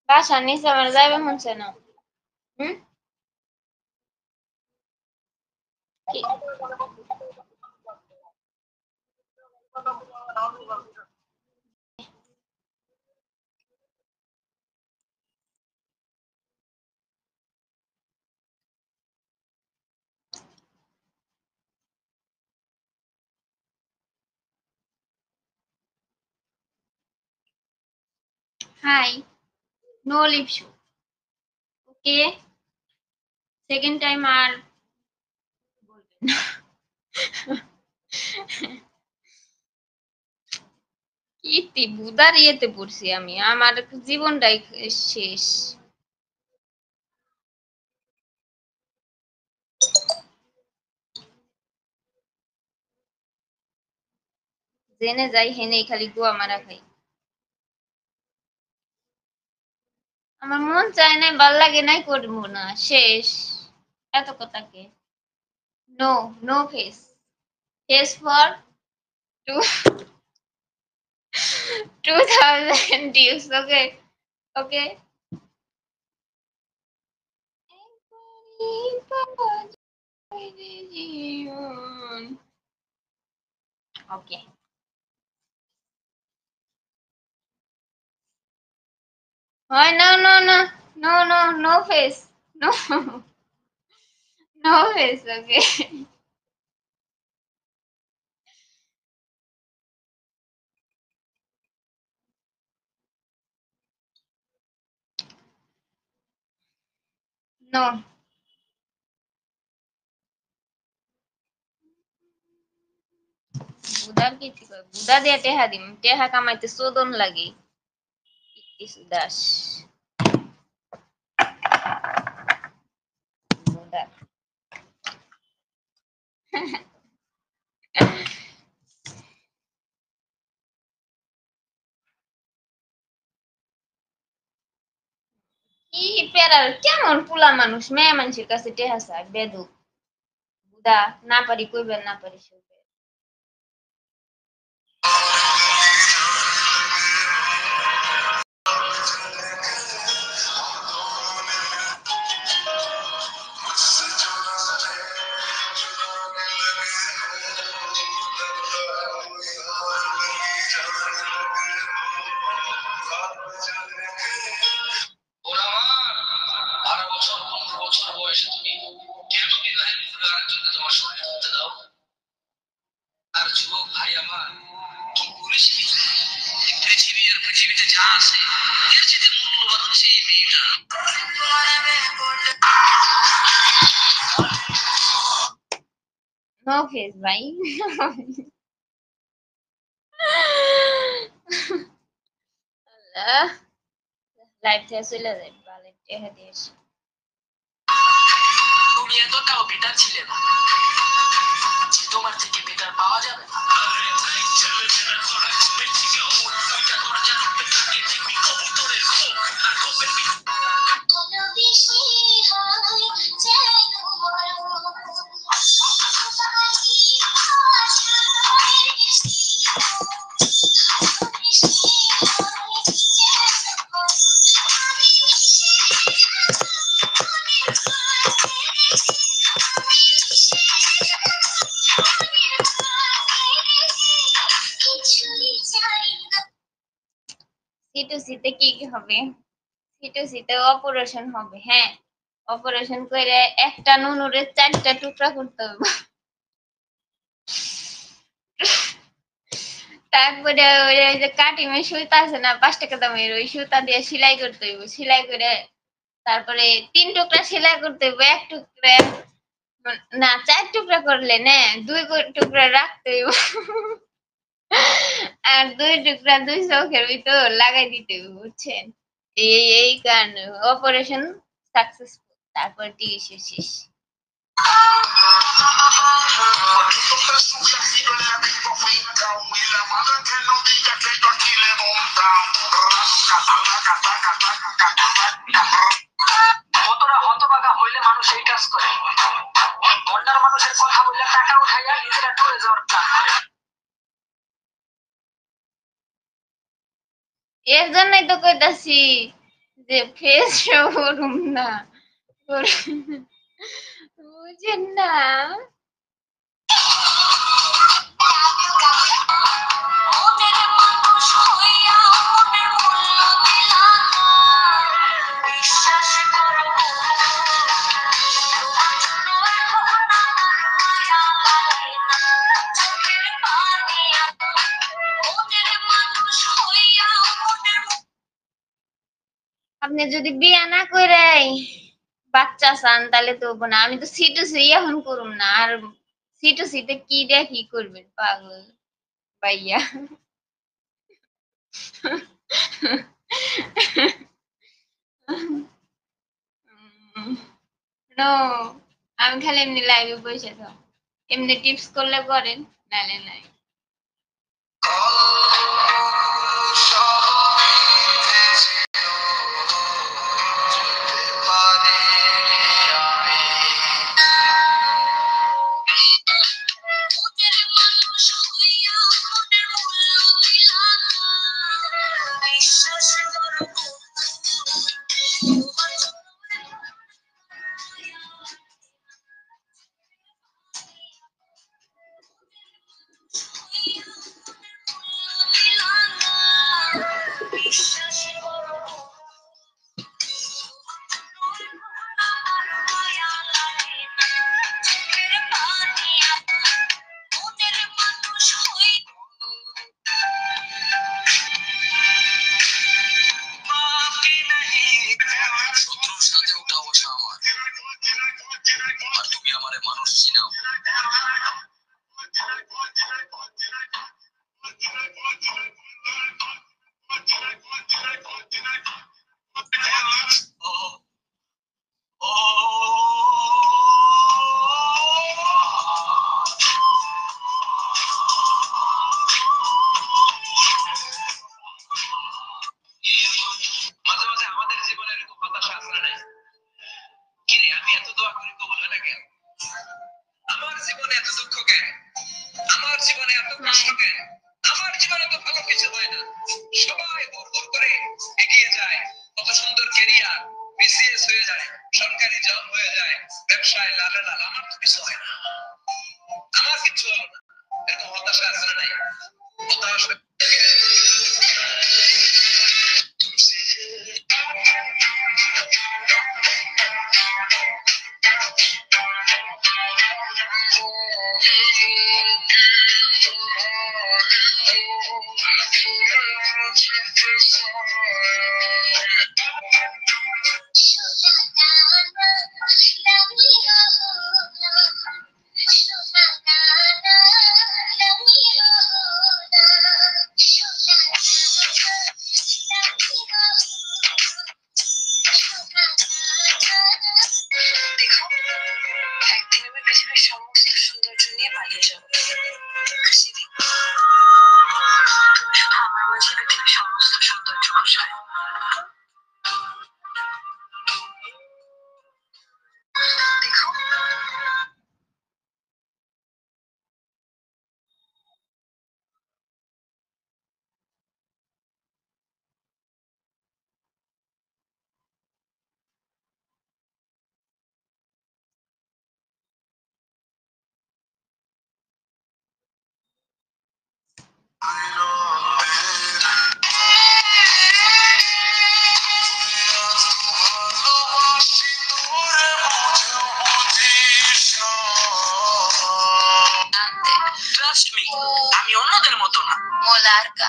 বাসার নিচে আমার যাইবে মনছে না। হুম? কি? হাই, নো লিভ শু। ওকে, সেকেন্ড টাইম আর বলবেন না। কি বুদার ইয়েতে পড়ছি আমি, আমার জীবনটাই শেষ। জেনে যাই হেনেই খালি গোয়া মারা খাই। আমার মন চায় না, ভাল লাগে নাই, করবো না, শেষ। এত কথা কে? No, no face. Face for to 2000 views. Okay, okay. Okay. হয়, no no no, no no, no face, no, no face. Okay. No. বুদার কি ঠিক হয়? বুদা দিয়ে টেহা দিম, টেহা কামাইতে চোদন লাগে। কিছু দাস বুদা। কি প্যারার কেমন পোলা মানুষ, মেয়ে মানুষের কাছে টেহা চায়, বেদক। বুদা, না পারি কইবেন, না পারি শুনবেন। নো ফেস ভাই। লাইফ থেকে চলে যায়, ভালো টেহা দিয়েছে। তুমি এতটাও বেটার ছিলে না, তোমার থেকে বেটার পাওয়া যাবে না। সিটুসিতে কি কি হবে? সিটুসিতে অপারেশন হবে, হ্যাঁ। অপারেশন করে একটা নুনুরে 4টা টুকরা করতে হবে। তারপরে ওই যে কাটিমের সুতা আছে না, 5 টাকা দামের, ওই সুতা দিয়ে সেলাই করতে হইব, সেলাই করে তারপরে 3 টুকরা সেলাই করতে হইব, 1 টুকরা না, 4 টুকরা করলে না, 2 টুকরা রাখতে হইব। আর 2 টুকরা 2 চোখের ভিতর লাগাই দিতে হইব, বুঝছেন? এই কারণে অপারেশন সাকসেসফুল, তারপর টিএসি শেষ। কতটা হতবাগা হইলে মানুষ এই কাজ করে, বন্যার মানুষের কথা বললে টাকা উঠাইয়া নিজেরা টরে যাওয়ার প্ল্যান করে। এর জন্যই তো কইতাছি যে ফেস শো করুম না। বুঝেন না? আপনি যদি বিয়া না কইরাই বাচ্চা চান তাহলে তো হবো না। আমি তো সিটুসি এখন করুম না। আর সিটুসিতে কি দিয়ে কি করবেন পাগল ভাইয়া। নো, আমি খালি এমনি লাইভে বসে থাক। এমনি টিপস করলে করেন, নালে নাই। তুমি আমারে মানুষ চিনাও। মাঝে মাঝে আমাদের জীবনে এরকম হতাশা আসলে নাই। কিরে আমি এত দোয়া করি কবুল হয় না কেন? আমার জীবনে এত দুঃখ কেন? আমার জীবনে এত কষ্ট কেন? আমার জীবনে তো ভালো কিছু হয় না। সবাই ভোর ভোর করে এগিয়ে যায়, কত সুন্দর ক্যারিয়ার, বিসিএস হয়ে যায়, সরকারি জব হয়ে যায়, ব্যবসায় লালে লাল। আমার তো কিছু হয় না, আমার কিছু হলো না। এরকম হতাশা আসলে নাই। হতাশা সমস্ত সৌন্দর্য নিয়ে পালিয়ে যাবো। আমার মাঝে পৃথিবীর সমস্ত সৌন্দর্য বসায়। দেখো আমি অন্যদের মতো না। মোলার্কা